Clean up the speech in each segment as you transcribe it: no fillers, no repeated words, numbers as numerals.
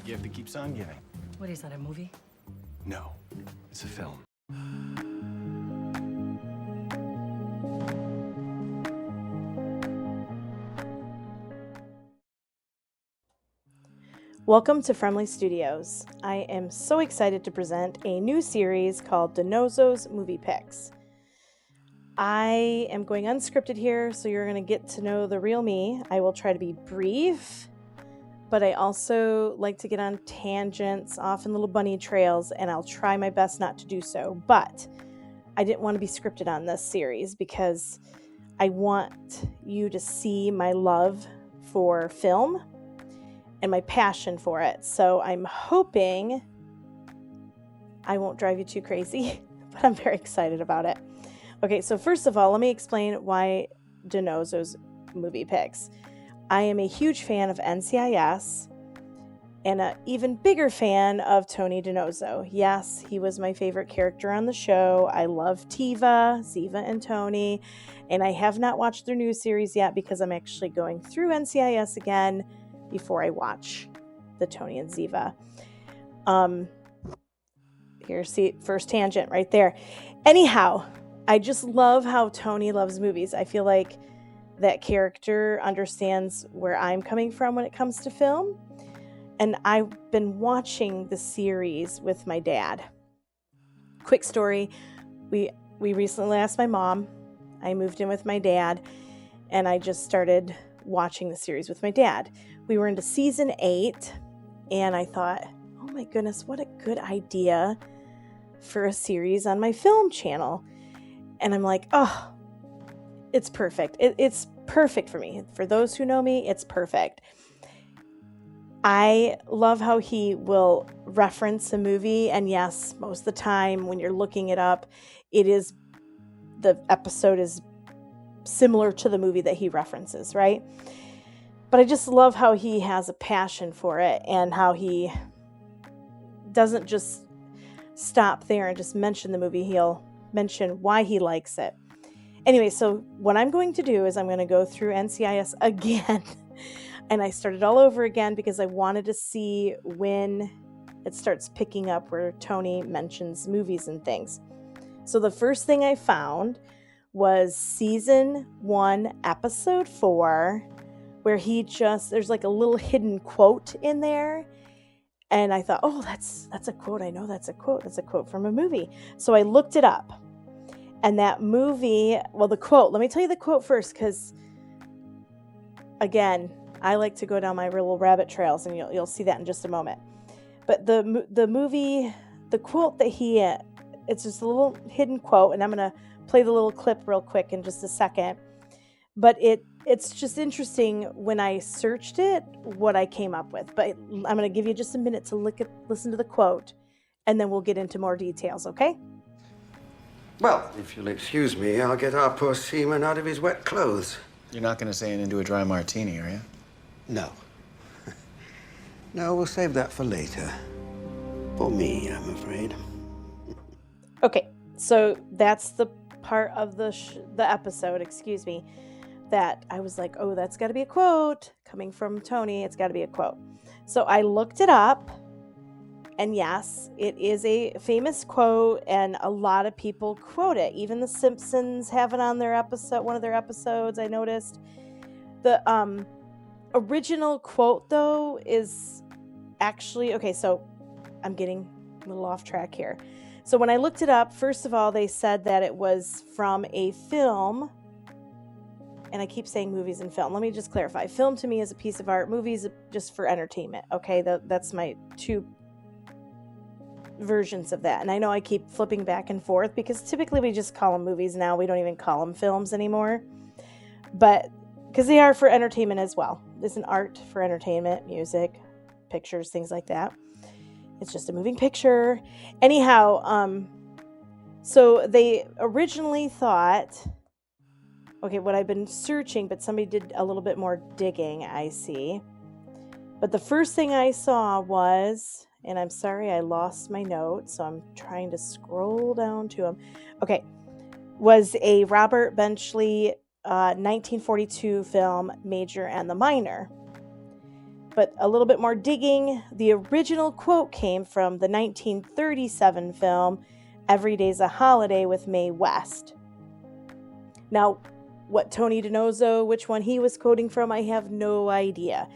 gift that keeps on giving. What is that, a movie? No, it's a film. Welcome to Fremley Studios. I am so excited to present a new series called DiNozzo's Movie Picks. I am going unscripted here, so you're going to get to know the real me. I will try to be brief, but I also like to get on tangents, off in little bunny trails, and I'll try my best not to do so. But I didn't want to be scripted on this series because I want you to see my love for film and my passion for it. So I'm hoping I won't drive you too crazy, but I'm very excited about it. Okay, so first of all, let me explain why DiNozzo's Movie Picks. I am a huge fan of NCIS and an even bigger fan of Tony DiNozzo. Yes, he was my favorite character on the show. I love Ziva and Tony, and I have not watched their new series yet because I'm actually going through NCIS again before I watch the Tony and Ziva. See, first tangent right there. Anyhow, I just love how Tony loves movies. I feel like that character understands where I'm coming from when it comes to film. And I've been watching the series with my dad. Quick story. We recently asked my mom. I moved in with my dad, and I just started watching the series with my dad. We were into season 8, and I thought, oh my goodness, what a good idea for a series on my film channel. And I'm like, oh, it's perfect. It's perfect for me. For those who know me, it's perfect. I love how he will reference a movie, and yes, most of the time when you're looking it up, the episode is similar to the movie that he references, right? But I just love how he has a passion for it and how he doesn't just stop there and just mention the movie. He'll mention why he likes it. Anyway, so what I'm going to do is I'm going to go through NCIS again. And I started all over again because I wanted to see when it starts picking up where Tony mentions movies and things. So the first thing I found was season 1, episode 4, where there's like a little hidden quote in there. And I thought, oh, that's a quote. I know that's a quote. That's a quote from a movie. So I looked it up. And that movie, well, the quote, let me tell you the quote first, because again, I like to go down my little rabbit trails, and you'll see that in just a moment. But the movie, the quote that it's just a little hidden quote, and I'm going to play the little clip real quick in just a second. But it's just interesting when I searched it, what I came up with. But I'm going to give you just a minute to listen to the quote, and then we'll get into more details, okay? Well, if you'll excuse me, I'll get our poor seaman out of his wet clothes. You're not going to say it into a dry martini, are you? No. No, we'll save that for later. For me, I'm afraid. Okay, so that's the part of the episode, that I was like, oh, that's got to be a quote coming from Tony. It's got to be a quote. So I looked it up, and yes, it is a famous quote, and a lot of people quote it. Even The Simpsons have it on one of their episodes, I noticed. The original quote, though, is actually, okay, so I'm getting a little off track here. So when I looked it up, first of all, they said that it was from a film, and I keep saying movies and film. Let me just clarify. Film to me is a piece of art. Movies just for entertainment, okay? That's my two versions of that. And I know I keep flipping back and forth because typically we just call them movies now. We don't even call them films anymore. But because they are for entertainment as well. It's an art for entertainment, music, pictures, things like that. It's just a moving picture. Anyhow, so they originally thought, okay, what I've been searching, but somebody did a little bit more digging, I see. But the first thing I saw was, and I'm sorry, I lost my notes, so I'm trying to scroll down to them. Okay, was a Robert Benchley 1942 film, Major and the Minor. But a little bit more digging, the original quote came from the 1937 film Every Day's a Holiday with Mae West. Now, what Tony DiNozzo, which one he was quoting from, I have no idea.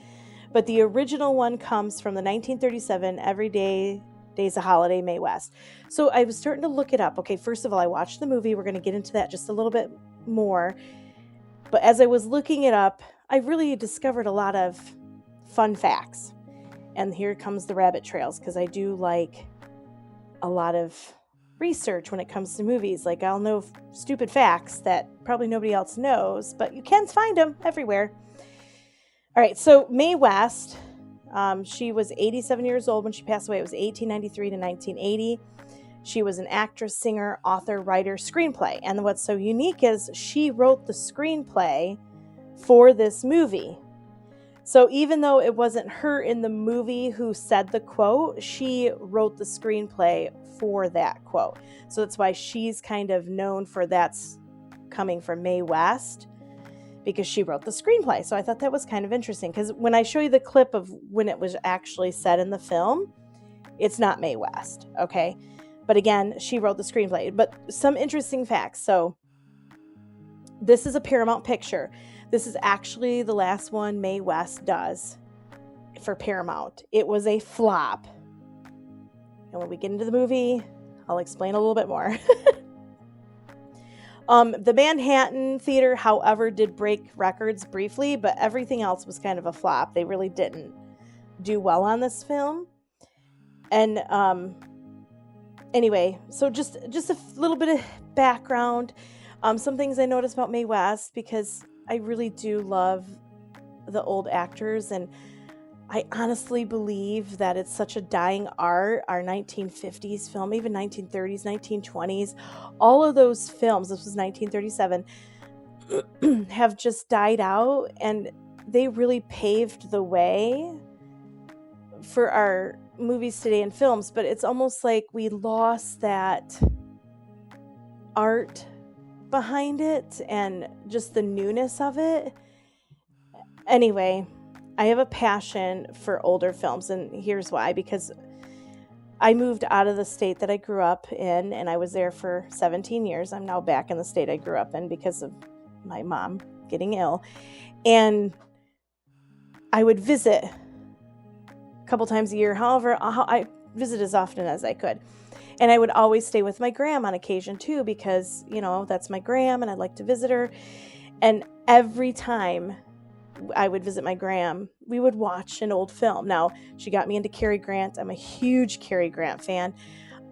But the original one comes from the 1937 Every Day's a Holiday, Mae West. So I was starting to look it up. Okay, first of all, I watched the movie. We're going to get into that just a little bit more. But as I was looking it up, I really discovered a lot of fun facts. And here comes the rabbit trails, because I do like a lot of research when it comes to movies. Like, I'll know stupid facts that probably nobody else knows, but you can find them everywhere. All right, so Mae West, she was 87 years old when she passed away. It was 1893 to 1980. She was an actress, singer, author, writer, screenplay. And what's so unique is she wrote the screenplay for this movie. So even though it wasn't her in the movie who said the quote, she wrote the screenplay for that quote. So that's why she's kind of known for that's coming from Mae West, because she wrote the screenplay. So I thought that was kind of interesting, because when I show you the clip of when it was actually said in the film, it's not Mae West, okay? But again, she wrote the screenplay. But some interesting facts. So this is a Paramount picture. This is actually the last one Mae West does for Paramount. It was a flop. And when we get into the movie, I'll explain a little bit more. The Manhattan Theater, however, did break records briefly, but everything else was kind of a flop. They really didn't do well on this film. And anyway, so just a little bit of background. Some things I noticed about Mae West, because I really do love the old actors, and I honestly believe that it's such a dying art. Our 1950s film, even 1930s, 1920s, all of those films, this was 1937, have just died out, and they really paved the way for our movies today and films. But it's almost like we lost that art behind it and just the newness of it. Anyway, I have a passion for older films, and here's why. Because I moved out of the state that I grew up in, and I was there for 17 years. I'm now back in the state I grew up in because of my mom getting ill. And I would visit a couple times a year. However, I visit as often as I could. And I would always stay with my gram on occasion too, because, you know, that's my gram and I'd like to visit her. And every time I would visit my gram, we would watch an old film. Now, she got me into Cary Grant. I'm a huge Cary Grant fan.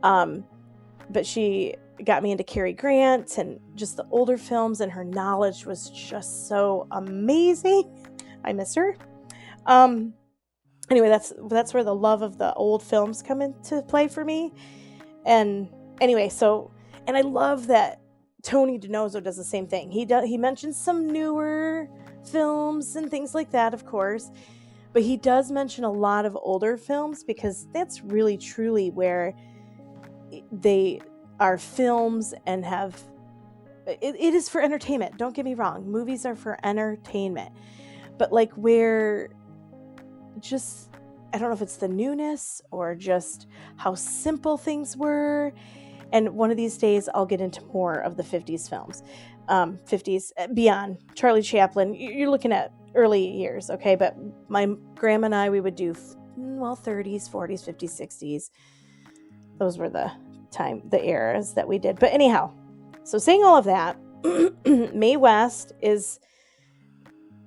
But she got me into Cary Grant and just the older films, and her knowledge was just so amazing. I miss her. Anyway, that's where the love of the old films come into play for me. And anyway, and I love that Tony DiNozzo does the same thing. He mentions some newer films and things like that, of course, but he does mention a lot of older films, because that's really truly where they are films and have it is for entertainment. Don't get me wrong, movies are for entertainment, but like where just, I don't know if it's the newness or just how simple things were. And one of these days I'll get into more of the 50s films. 50s beyond. Charlie Chaplin, you're looking at early years, okay? But my grandma and I, we would do, 30s, 40s, 50s, 60s. Those were the eras that we did. But anyhow, so saying all of that, Mae West is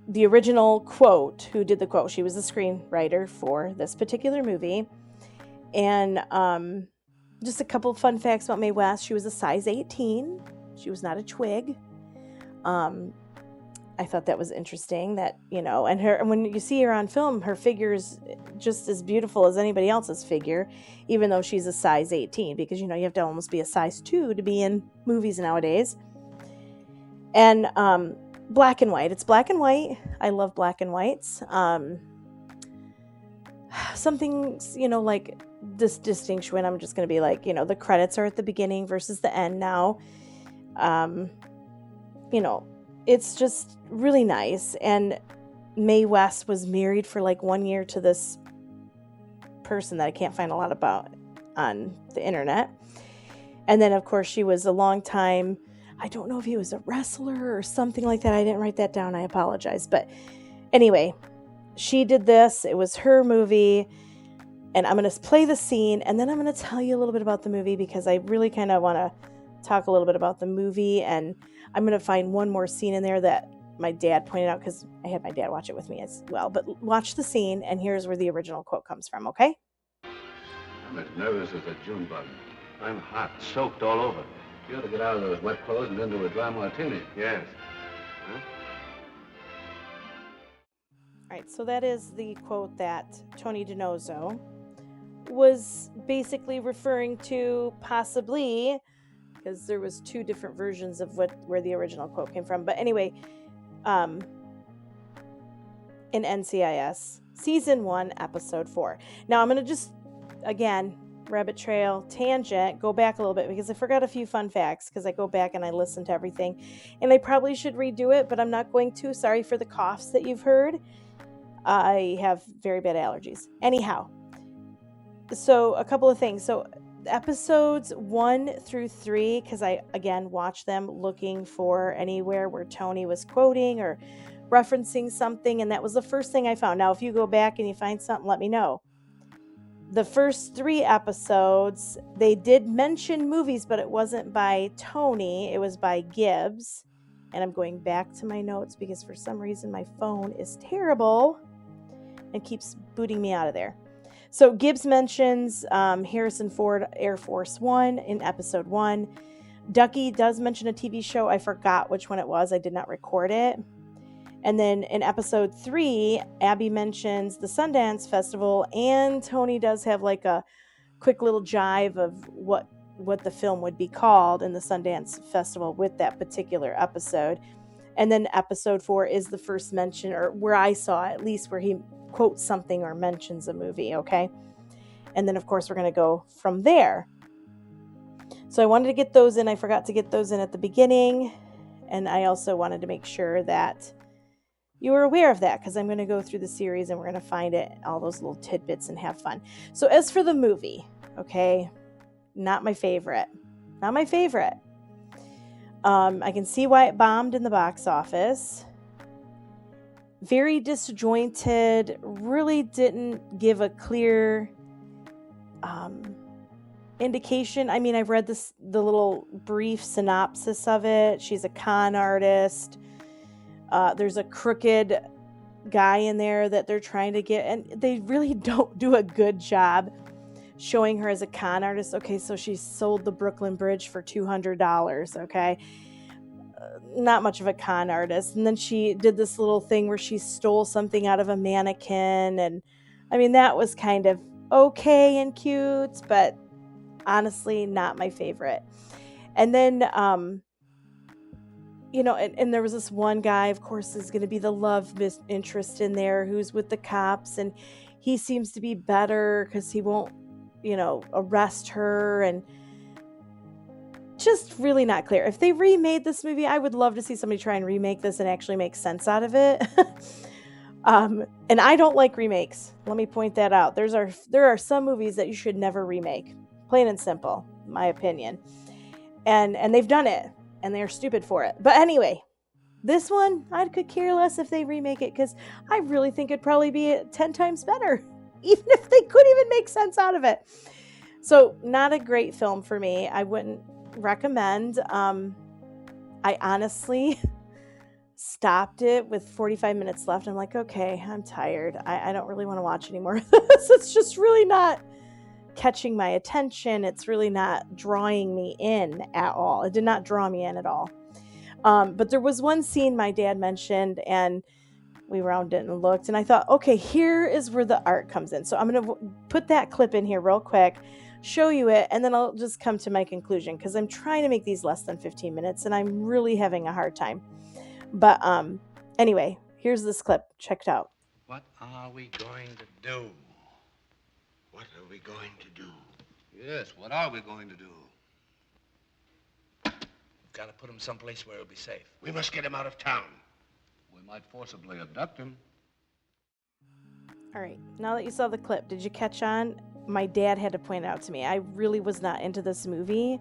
the original quote, who did the quote. She was the screenwriter for this particular movie. And just a couple of fun facts about Mae West. She was a size 18. She was not a twig. I thought that was interesting that, you know, and when you see her on film, her figure is just as beautiful as anybody else's figure, even though she's a size 18, because, you know, you have to almost be a size 2 to be in movies nowadays. And black and white. It's black and white. I love black and whites. Some things, you know, like this distinction, I'm just going to be like, you know, the credits are at the beginning versus the end now. You know, it's just really nice. And Mae West was married for like 1 year to this person that I can't find a lot about on the internet. And then, of course, she was a long time, I don't know if he was a wrestler or something like that. I didn't write that down. I apologize. But anyway, she did this. It was her movie. And I'm going to play the scene, and then I'm going to tell you a little bit about the movie because I really kind of want to talk a little bit about the movie. And I'm going to find one more scene in there that my dad pointed out because I had my dad watch it with me as well. But watch the scene, and here's where the original quote comes from, okay? I'm as nervous as a June bug. I'm hot, soaked all over. You ought to get out of those wet clothes and into a dry martini. Yes. Huh? All right, so that is the quote that Tony DiNozzo was basically referring to, possibly, because there was two different versions of where the original quote came from. But anyway, in NCIS, Season 1, Episode 4. Now, I'm going to just, again, rabbit trail, tangent, go back a little bit because I forgot a few fun facts because I go back and I listen to everything. And I probably should redo it, but I'm not going to. Sorry for the coughs that you've heard. I have very bad allergies. Anyhow, so a couple of things. So episodes 1 through 3, because I, again, watched them looking for anywhere where Tony was quoting or referencing something, and that was the first thing I found. Now, if you go back and you find something, let me know. The first 3 episodes, they did mention movies, but it wasn't by Tony. It was by Gibbs. And I'm going back to my notes because for some reason my phone is terrible and keeps booting me out of there. So Gibbs mentions Harrison Ford Air Force One in episode 1. Ducky does mention a TV show. I forgot which one it was. I did not record it. And then in episode 3, Abby mentions the Sundance Festival, and Tony does have like a quick little jive of what the film would be called in the Sundance Festival with that particular episode. And then episode 4 is the first mention, or where I saw at least, where he quotes something or mentions a movie, okay? And then, of course, we're going to go from there. So I wanted to get those in. I forgot to get those in at the beginning. And I also wanted to make sure that you were aware of that, because I'm going to go through the series and we're going to find it, all those little tidbits, and have fun. So as for the movie, okay, not my favorite. Not my favorite. I can see why it bombed in the box office. Very disjointed, really didn't give a clear indication. I mean, I've read the little brief synopsis of it. She's a con artist. There's a crooked guy in there that they're trying to get, and they really don't do a good job showing her as a con artist. Okay, so she sold the Brooklyn Bridge for $200, okay? Not much of a con artist. And then she did this little thing where she stole something out of a mannequin, and I mean, that was kind of okay and cute, but honestly, not my favorite. And then, you know, and there was this one guy, of course, is going to be the love interest in there, who's with the cops, and he seems to be better because he won't, you know, arrest her, and just really not clear. If they remade this movie, I would love to see somebody try and remake this and actually make sense out of it. And I don't like remakes. Let me point that out. There are some movies that you should never remake. Plain and simple, my opinion. And they've done it, and they're stupid for it. But anyway, this one, I could care less if they remake it, because I really think it'd probably be 10 times better, even if they couldn't even make sense out of it. So, not a great film for me. I wouldn't recommend. I honestly stopped it with 45 minutes left. I'm like, okay, I'm tired. I don't really want to watch anymore of this. It's just really not catching my attention. It's really not drawing me in at all. It did not draw me in at all. But there was one scene my dad mentioned, and we rounded it and looked, and I thought, okay, here is where the art comes in. So I'm going to put that clip in here real quick, show you it, and then I'll just come to my conclusion, because I'm trying to make these less than 15 minutes, and I'm really having a hard time. But anyway, here's this clip. Check it out. What are we going to do? What are we going to do? Yes, what are we going to do? We've got to put him someplace where he'll be safe. We must get him out of town. We might forcibly abduct him. All right, now that you saw the clip, did you catch on? My dad had to point it out to me. I really was not into this movie,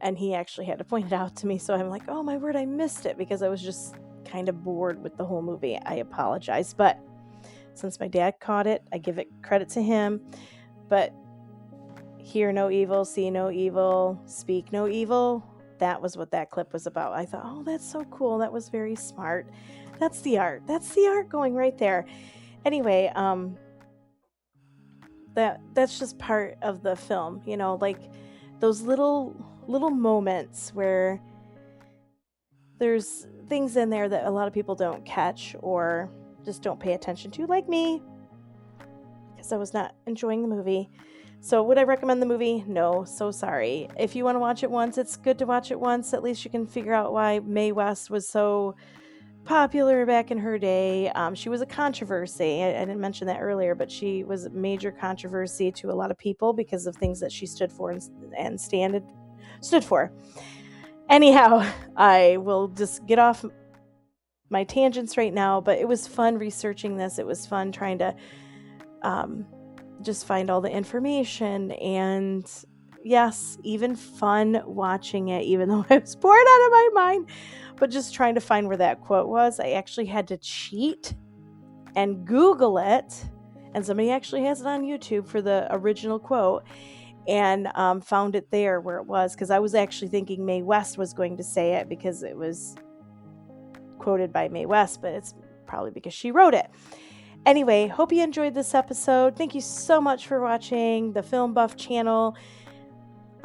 and he actually had to point it out to me. So I'm like, oh my word, I missed it because I was just kind of bored with the whole movie. I apologize. But since my dad caught it, I give it credit to him. But hear no evil, see no evil, speak no evil. That was what that clip was about. I thought, oh, that's so cool. That was very smart. That's the art. That's the art going right there. Anyway, that's just part of the film, you know, like those little moments where there's things in there that a lot of people don't catch or just don't pay attention to, like me, because I was not enjoying the movie. So would I recommend the movie? No, so sorry. If you want to watch it once, it's good to watch it once. At least you can figure out why Mae West was so popular back in her day. She was a controversy. I didn't mention that earlier, but she was a major controversy to a lot of people because of things that she stood for and stood for. Anyhow, I will just get off my tangents right now, but it was fun researching this. It was fun trying to just find all the information, and yes, even fun watching it, even though I was bored out of my mind. But just trying to find where that quote was. I actually had to cheat and Google it. And somebody actually has it on YouTube for the original quote. And found it there where it was. Because I was actually thinking Mae West was going to say it because it was quoted by Mae West. But it's probably because she wrote it. Anyway, hope you enjoyed this episode. Thank you so much for watching the Film Buff channel.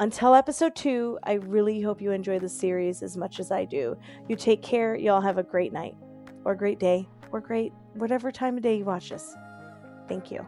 Until episode 2, I really hope you enjoy the series as much as I do. You take care. Y'all have a great night or great day or great whatever time of day you watch this. Thank you.